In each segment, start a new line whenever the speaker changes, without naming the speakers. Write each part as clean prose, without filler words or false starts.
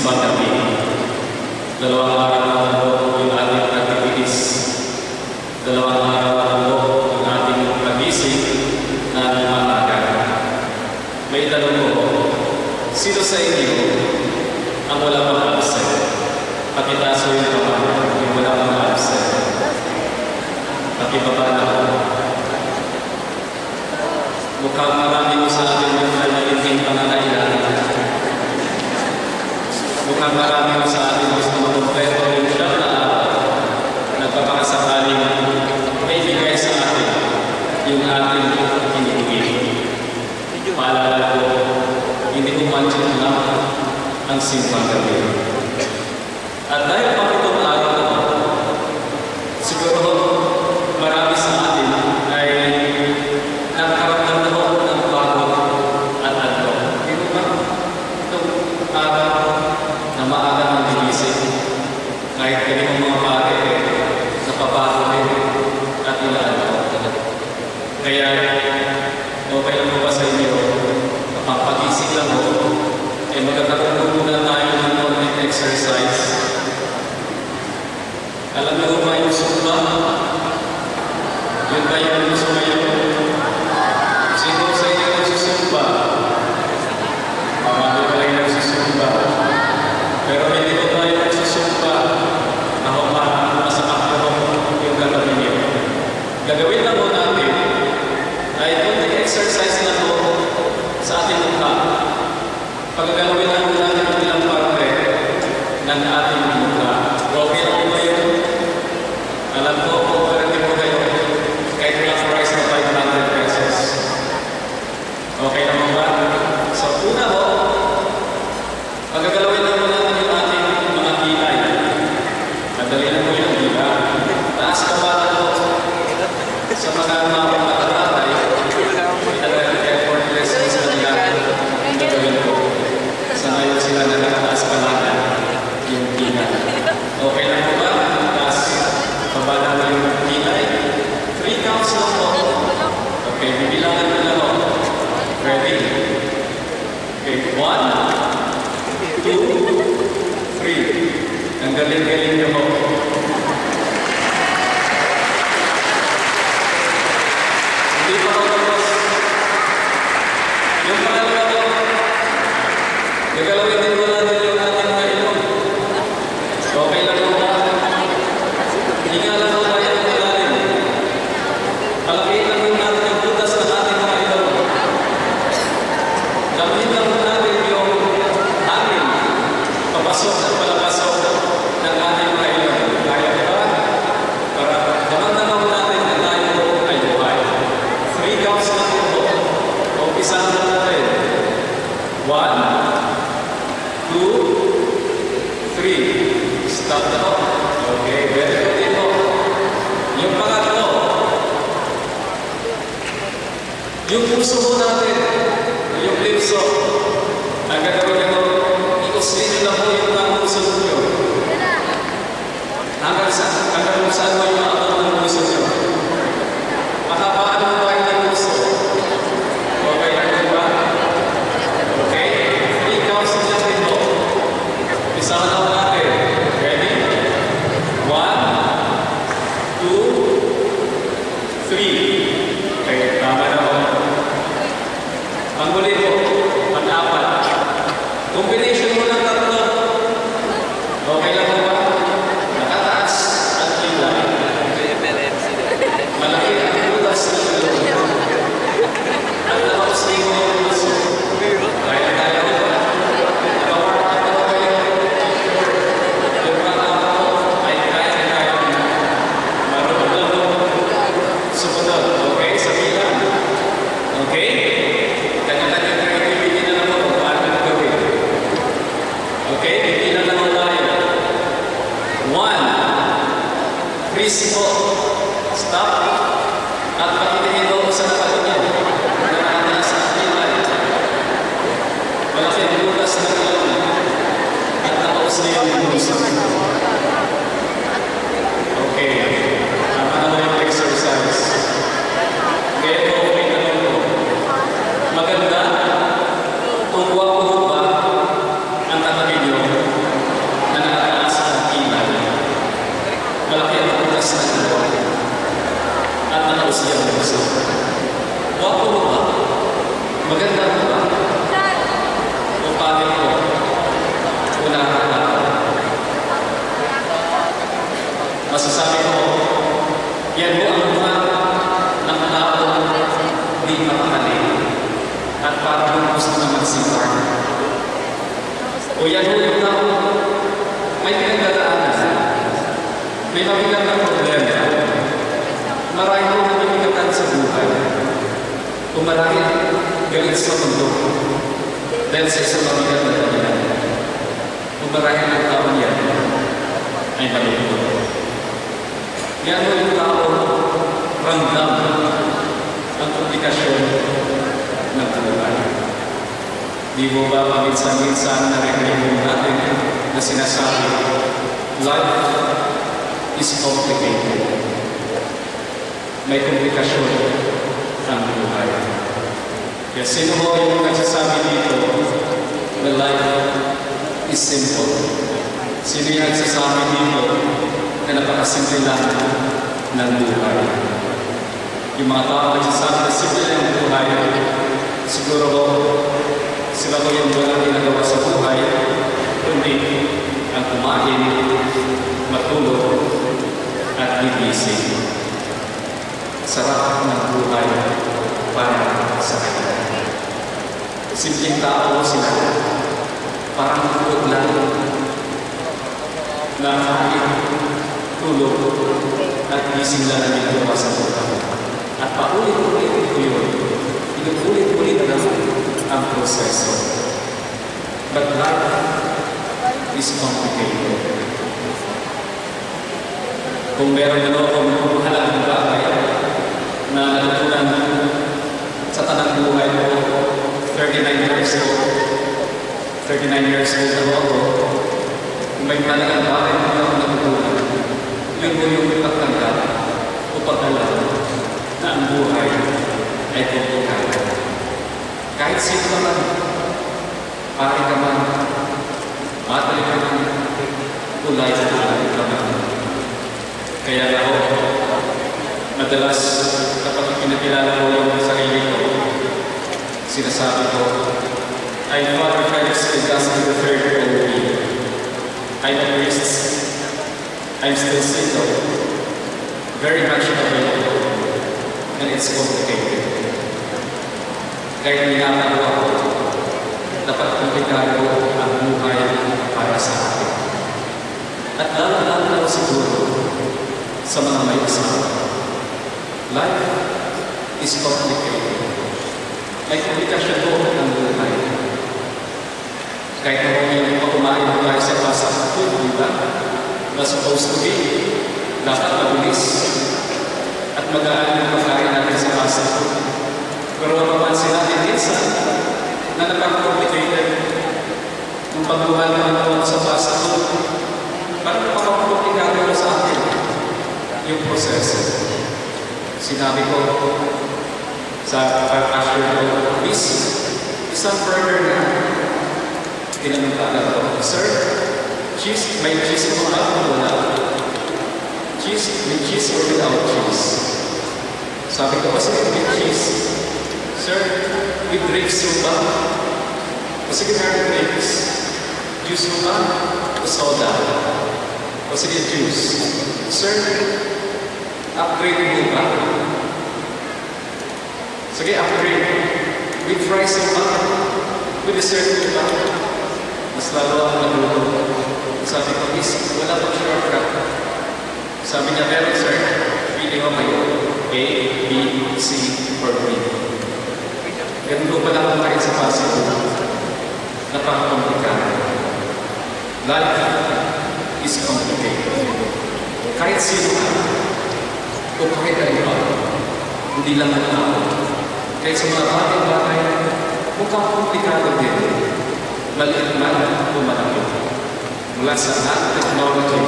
simbang gabi. Dalawang araw na loob yung ating activities. Dalawang araw na loob yung ating pagising na lumaga. May tanong ko, sino sa inyo ang wala pang absent? Pakitaso yung kamay, yung wala pang absent. Pakibaba na ako. Mukhang marami mo sa atin yung nalilinding pangangailangan. Mukhang marami mo sa atin gusto makumpleto yung ilang na araw. Nagpapakasakaling may bigay sa atin yung ating hinihingin. Paalala ko, hindi ko mansin lang ang simbang gabi. At dahil pa itong araw na siguro marami sa atin ay nagkaroon ng bago at adlo. Hindi ba itong araw na maaga ng gigising kahit ganyan mga pare napabago rin at inaadlo. Kaya okay lang mo ba sa inyo kapag pag-ising lang mo ay magkakaroon muna tayo ng morning exercise. Alam niyo ba yung sumba? Yun ba yung gusto ngayon? Sino sa inyo nagsusumba? Marami pa rin nagsusumba. Pero hindi ko tayo nagsusumba. Ako masapak ko yung gagawin niyo. Gagawin lang mo natin ay kunting exercise na to sa ating mukha. Pagagawin lang mo natin ang ilang parte ng ating mukha. Okay lang mo yun? Alam ko, operative mo kayo kahit lang price na 500 pesos. Okay naman ba? So, una mo, pagagalawin lang mo natin yung ating mga kilay. Madali na mo yung kilay. Taas ka ba ito? Sa mga matatatay, talagang effortless sa kanila ang gagawin ko. Sa ngayon sila nakataas pa natin yung kilay. Okay lang po ba? Taas pabala mo yung kilay. 3 counts lang po. Okay, bibilangan mo lang po. Ready? Okay, 1, 2, 3. Ang galing-galing niyo po. Hindi pa ako tapos. Yung pangalawa po, gagalawin din mo natin yung ating mga ilong. Okay lang po ba? Hinga lang po tayo ng ilalim. Palakihin lang po natin yung butas ng ating mga ilong. Gamitin lang po natin yung hangin. Papasok at palapasok ng ating mga ilong. Kaya ba? Para naman natin na tayo ay buhay. 3 counts lang po. Umpisahan na natin. 1, 2, 3. Stop na po. Okay, very good dito. Yung pangatlo, yung puso mo natin, yung lipso, ang gagawin nyo, ikuslin na po yung mga puso nyo. Hanggang saan mo yung abang ng puso nyo. Makapaan mo tayo ng puso. Okay, ano ba? Okay, 3 counts na natin po. Isahan na natin. Ready? 1, 2, 3. Okay, tama na po. Ang muli po, pang-apat. Combination mo ng tatlo. Okay lang po ba? Nakataas at kilay. Malaki ang butas ng ilong. At nakapasling mo yung puso. Kaya tayo ba? Nakawarta ko kayo. Yung pang-apat po ay kaya-kaya. Marunong lang po. Sumunod. Okay? Sa bilang. Okay? Kanya-kanya Maganda po ba? O pangit po? O nakakatawa? Masasabi ko, yan po ang mukha ng tao di mapakali at parang gusto na magsipan. O yan po yung tao, may pinagdadaanan, may mabigat na problema, marami po nabibigatan sa buhay, o marami galit sa mundo, dahil sa isang mabigat na kanila, o marami ang tao niya ay malulunod. Yan po yung tao, ramdam ang komplikasyon ng buhay. Di mo ba paminsan-minsan narinig mo natin na sinasabi, life is complicated. May komplikasyon ang buhay. Kaya sino mo yung nagsasabi dito na life is simple? Sino yung nagsasabi dito na napakasimple lang ng buhay? Yung mga tao nagsasabi na simple lang ang buhay, siguro sila ko yung walang ginagawa sa buhay, kundi ang kumain, matulog, at gigising. Sarap ng buhay para sa kanila. Simpleng tao sila, parang tulog lang, na kain, tulog, at gising lang ang ginagawa sa buhay. At paulit-ulit ito yun. Inuulit-ulit lang ang proseso. But life is complicated. Kung meron akong mahalagang bagay na natutunan sa tanang buhay ko, 39 years old na ako, kung may mahalagang bagay na ako natutunan, yun mo yung pagtanggap o pag-alam na ang buhay ay komplikado. Kahit sino naman, pari ka man, matali ka man, kulay ka man. Kaya ako, madalas kapag pinakilala ko yung sarili ko, sinasabi ko, I'm Father Felix Augustine III OP. I'm a priest. I'm still single, very much available, and it's complicated. Kahit minatawa ko, dapat komplikado ang buhay para sa akin. At lalo-lalo siguro sa mga may asawa. Life is complicated. May komplikasyon po ang buhay. Kahit ako ngayon kumain po tayo sa fast food, di ba? Na supposed to be, dapat mabilis at magaan yung pagkain natin sa fast food. Pero mapapansin natin minsan na napaka-complicated yung pagbuhay naman sa fast food. Parang napaka-komplikado sa atin yung proseso. Sinabi ko sa pag-usher ko, Miss, isang burger na. Tinanong ka agad ko, Sir, cheese, may cheese mo ba? Wala. Cheese, with cheese or without cheese? Sabi ko, kasi with cheese. Sir, with drinks mo ba? O sige, meron drinks. Juice mo ba? O soda? O sige, juice. Sir, upgrade mo ba? Sige, upgrade. With fries mo ba? With dessert mo ba? Mas lalo ang nagulo. Sabi ko, Miss, wala pang shortcut. Sabi niya, pero sir, pili mo kayo. A, B, C, or D. Ganun ko pala kung kahit sa possible. Napaka-komplikado. Life is complicated. Kahit sino ka, o kahit ano ba, hindi lang ang tao. Kahit sa mga bagay-bagay, mukhang komplikado din. Maliit man o malaki. Mula sa nanotechnology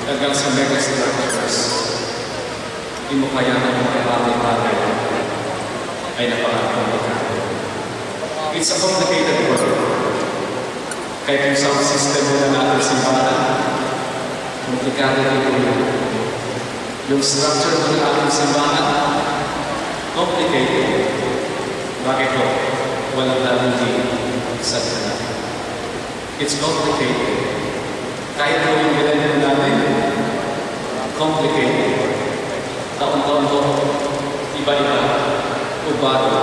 hanggang sa megastructures, hindi mo kaya ng mga bagay-bagay ay napaka-komplikado. It's a complicated world. Kahit yung sound system na natin simbahan, komplikado rin yun. Yung structure ng ating simbahan, complicated. Bakit po? walang lalindi sa gitna. It's complicated. Kahit po yung bilang natin, complicated. Taon-taon po, iba-iba, o bago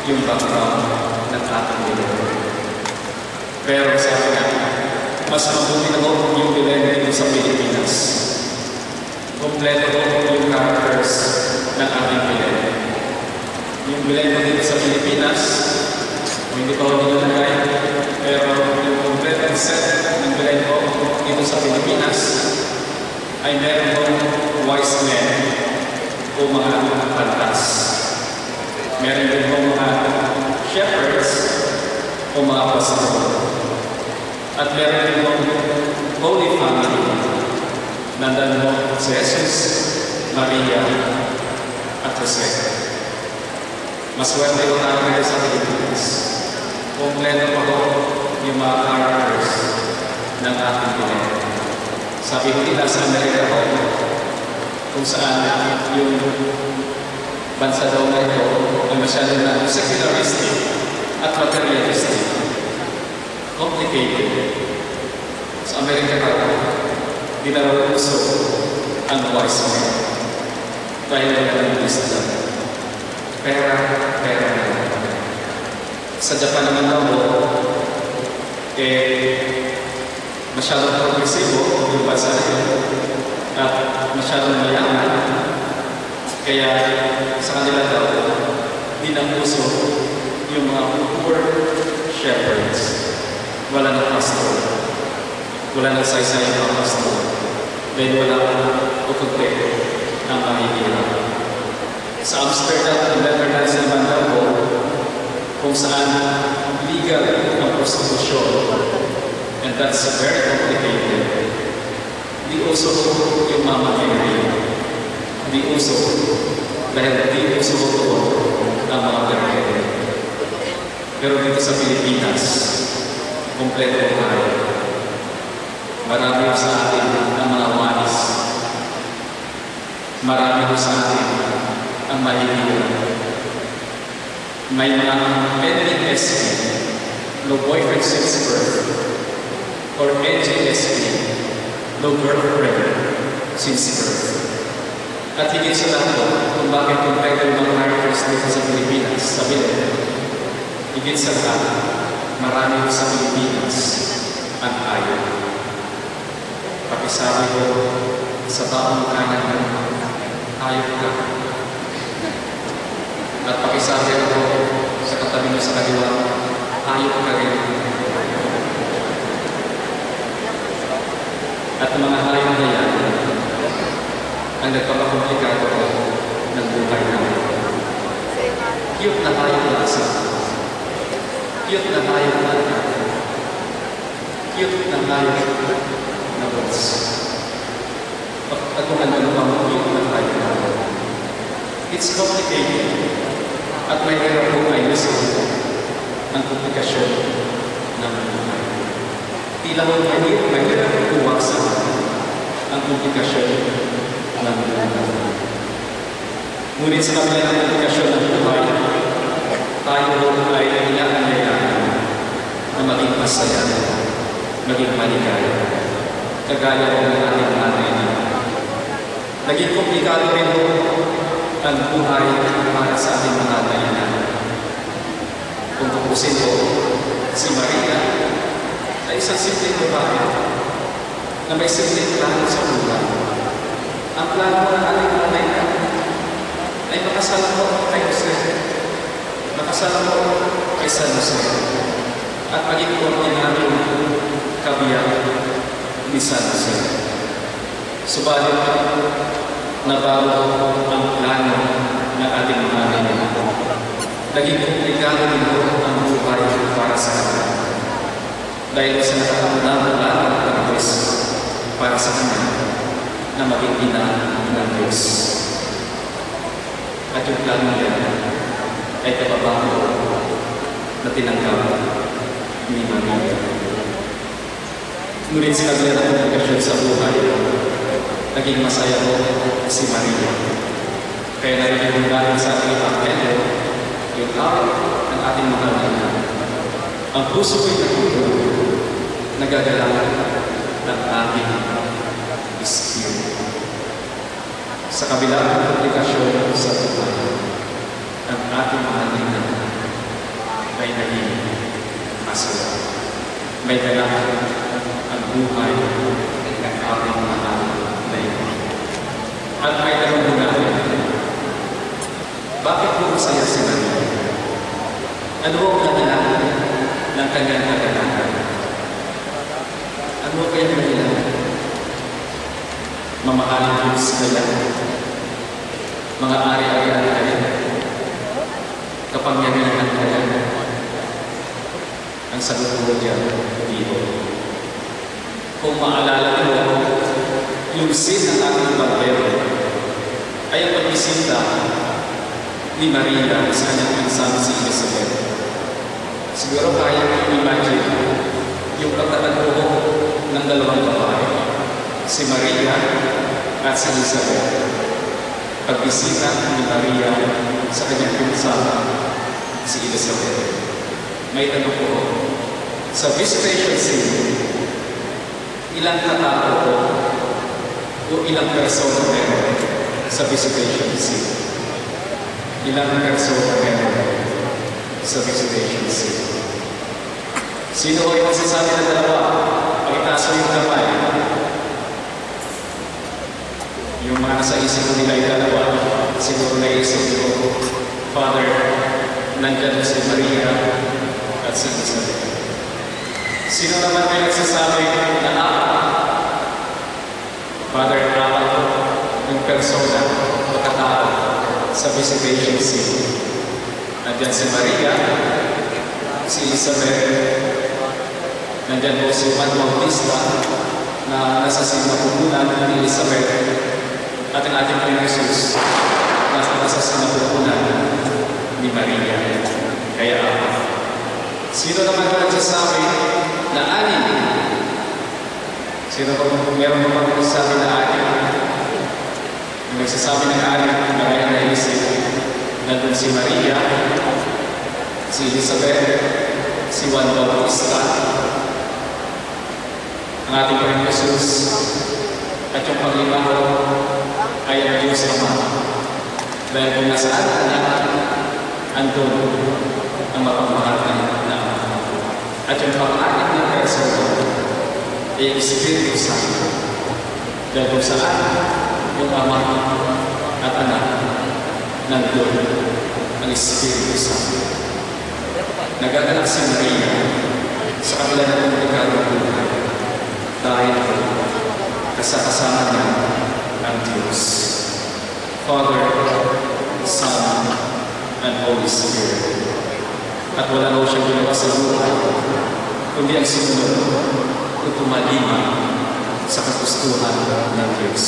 yung background ng ating bilang. Pero sabi nga, mas mabuti na po yung bilang dito sa Pilipinas. Kompleto po yung characters ng ating bilang. Yung bilang po dito sa Pilipinas, hindi pa ho nilagay, pero yung complete set ng bilang po dito sa Pilipinas ay meron po wise men o mga pantas. Meron din po mga shepherds o mga pastor. At meron din po Holy Family. Nandan po si Jesus, Maria, at Jose. Maswerte ko tayo ngayon sa Pilipinas. Kompleto pa po yung mga characters ng ating Pilipinas. Sabi ko nila sa Amerika po, kung saan yung bansa daw na ito ay masyado na secularistic at materialistic. Complicated. Sa Amerika po, di na raw uso ang wise men. Dahil wala ng wisdom. Pera na. Sa Japan naman daw, masyadong progresibo yung bansa nito at masyadong mayaman. Kaya sa kanila daw, di na uso yung mga poor shepherds. Wala ng pastor. Wala ng saysay ng pastor. Dahil wala o kunti ang mahihirap. Sa Amsterdam, Netherlands naman daw po, kung saan legal ang prostitution. And that's very complicated. Di uso yung Mama Mary. Di uso. Dahil di uso ko ang mga perkere. Pero dito sa Pilipinas, kompleto tayo. Marami sa atin ang mga wanis. Marami sa atin ang mahihirap. May mga NSP, no boyfriend since birth, or NGSP, no girlfriend since birth. At higit sa lahat kung bakit kompleto yung mga characters dito sa Pilipinas, sa Bilen, higit sa lahat, marami sa Pilipinas ang ayaw. Pakisabi ko sa taong kanan, ayaw ka. At pakisabi ko sa katabi mo sa kaliwa, ayaw ka rin. At mga hayop na yan ang nagpapakomplikado ng buhay namin. Cute na hayop na asa. Cute na hayop na anak. Cute na hayop na boss. At kung ano pang cute na hayop na. It's complicated. At may hirap po ay gusto ang komplikasyon ng buhay. Tila mo may hirap iwaksan ang komplikasyon ng buhay. Ngunit sa kabila ng komplikasyon ng buhay, tayo ay inaanyayahan na maging masaya, maging maligaya. Kagaya ko ng ating nanay na naging komplikado rin po ang buhay para sa ating mga tayanan. Kung tupusin ko, si Maria ay isang simpleng babae na may simpleng plano sa buhay. Ang plano ng ating nanay na ay makasal ko kay Jose, makasal ko kay San Jose, at maging ordinaryong kabiyak ni San Jose. Subalit, nabago ang plano ng ating mga nanay. Naging komplikado din po ang buhay para sa kanya. Dahil sa nakakandang plano ng Diyos para sa kanya na maging ina ng Diyos. At yung plano niya ay kapabago na tinanggap ni Maria. Ngunit sa kabila ng komplikasyon sa buhay, naging masaya po si Maria. Kaya narinig natin sa ating Evangelyo, yung araw ng ating mahal na ina. Ang puso ko'y natutulog, nagagalakan ng ating espiritu. Sa kabilang komplikasyon sa buhay, ang ating mahal na ina ay naging masaya. May dalahan ang buhay ng ating mahal na ina. At may tanong mo natin, bakit po masaya si Maria? Ano ang kanilang ng kanyang kaganahan? Ano kaya kanilang? Mamahaling Diyos kaya? Mga ari-arian kaya? Kapangyarihan kaya? Ang sagot ko diyan, dito. Kung maalala mo, yung sin ng ating Panginoon ay ang pagbisita ni Maria sa kanyang pinsang si Elizabeth. Siguro kaya i-imagine yung pagtatagpo ng dalawang babae, si Maria at si Elizabeth. Pagbisita ni Maria sa kanyang pinsang si Elizabeth. May tanong ko, sa visitation scene, ilang katao o ilang persona meron sa visitation scene? Ilang persona meron sa visitation scene? Sino ay magsasabi ng dalawa? Pakitaso yung kamay. Yung mga nasa isip nila yung dalawa, siguro naisip ko, Father, nandyan si Maria at si Elizabeth. Sino naman ay nagsasabi na Father, apat yung persona o katao sa visitation scene. Nandyan si Maria, si Elizabeth, nandyan po si Juan Bautista na nasa sinapupunan ni Elizabeth at ang ating Panginoon Jesus na nasa sinapupunan ni Maria. Kaya sino naman ba nagsasabi na anim? Sino ba meron mo bang nagsasabi na anim? Yung nagsasabi ng anim, maraya na isip, nandun si Maria, si Elizabeth, si Juan Bautista, ang ating Panginoon Jesus, at yung panglima ay ang Diyos Ama. Dahil kung nasaan niya, andun ang mapagmahal na Ama. At yung pang-anim na persona ay Espiritu Santo. Dahil kung saan yung Ama at Anak, nandun ang Espiritu Santo. Nagagalak si Maria sa kabila ng komplikadong buhay dahil kasama niya ang Diyos. Father, Son, and Holy Spirit. At wala raw siyang ginawa sa buhay, kundi ang sumunod o tumalima sa kagustuhan ng Diyos.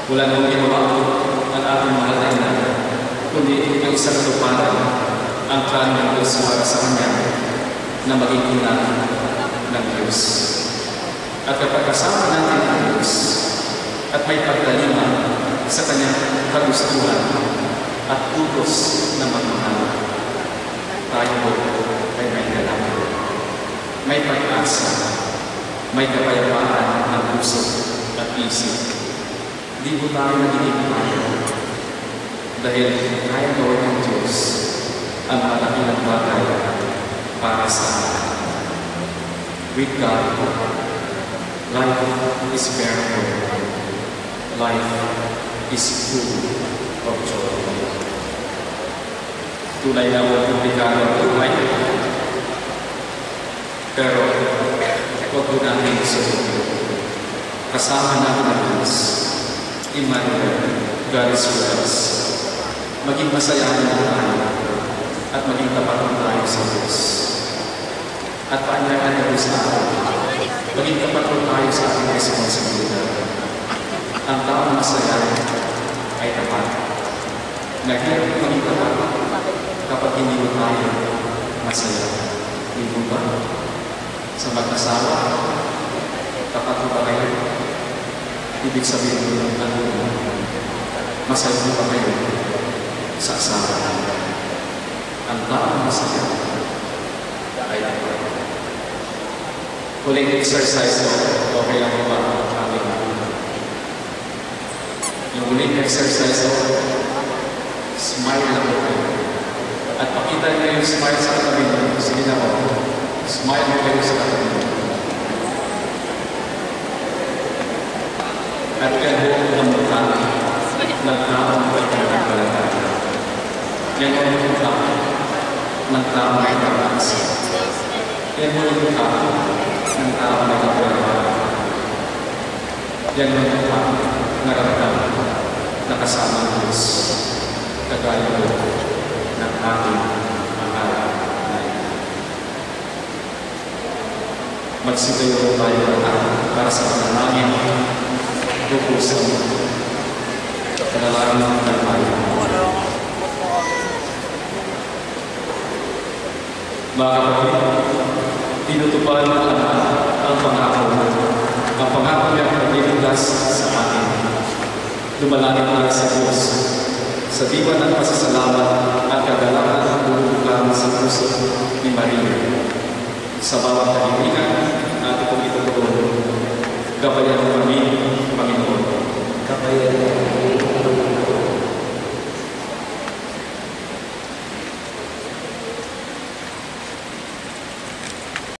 Wala nang ginawa ang ating mahal na ina, kundi ang isang tuparan ang plano ng Diyos para sa Kanya na maging ina ng Diyos. At kapag kasama natin ang Diyos at may pagtalima sa Kanyang kagustuhan at utos na magmahal, tayo ay may galak, may pag-asa, may kapayapaan ng puso at isip. Di mo tayo nagiging tayo dahil kaya gawin ng Diyos ang malaki ng bagay para sa atin. With God, life is bearable. Life is full of joy. Tunay na komplikado ang buhay, pero huwag mo natin isusunod. Kasama natin ang Diyos. Emmanuel, God is with us. Maging masayahan na tayo at maging tapat tayo sa Diyos. At paanyakan ng Diyos natin, maging tapat tayo sa ating responsibilidad. Ang taong masaya ay tapat. Naghirap maging tapat kapag hindi mo tayo masaya. Hindi ba? Sa mag-asawa, tapat mo ba kayo? Ibig sabihin mo ng ano, masaya mo ba kayo sa asawa? Ang taong masaya sa Kanya. Ay, huling exercise ko, okay lang ba kami? Yung huling exercise ko, smile lang po kayo. At pakita niyo yung smile sa katabi mo. Sige na po. Smile mo kayo sa katabi mo. At yan po ang mukha ng taong may pinagbalataya. Yan po ang mukha ng taong may pag-asa. Yan po ang mukha ng taong may pag-asa. Yan po ang mukha na ramdam na kasama ng Diyos. Kagaya po ng ating mahal na ito. Magsitayo tayo para sa panalangin. Bukusan panalangin ng tayo. Mga kapatid, tinutupad ang pangako. Ang pangako niya ang pagbiligtas sa atin. Lumalangin tayo sa Diyos. Sa diwa ng pasasalamat at kagalakan ng bulukan sa puso ni Maria. Sa bawat kaibigan at itong itutuloy, gabayan ng pamilya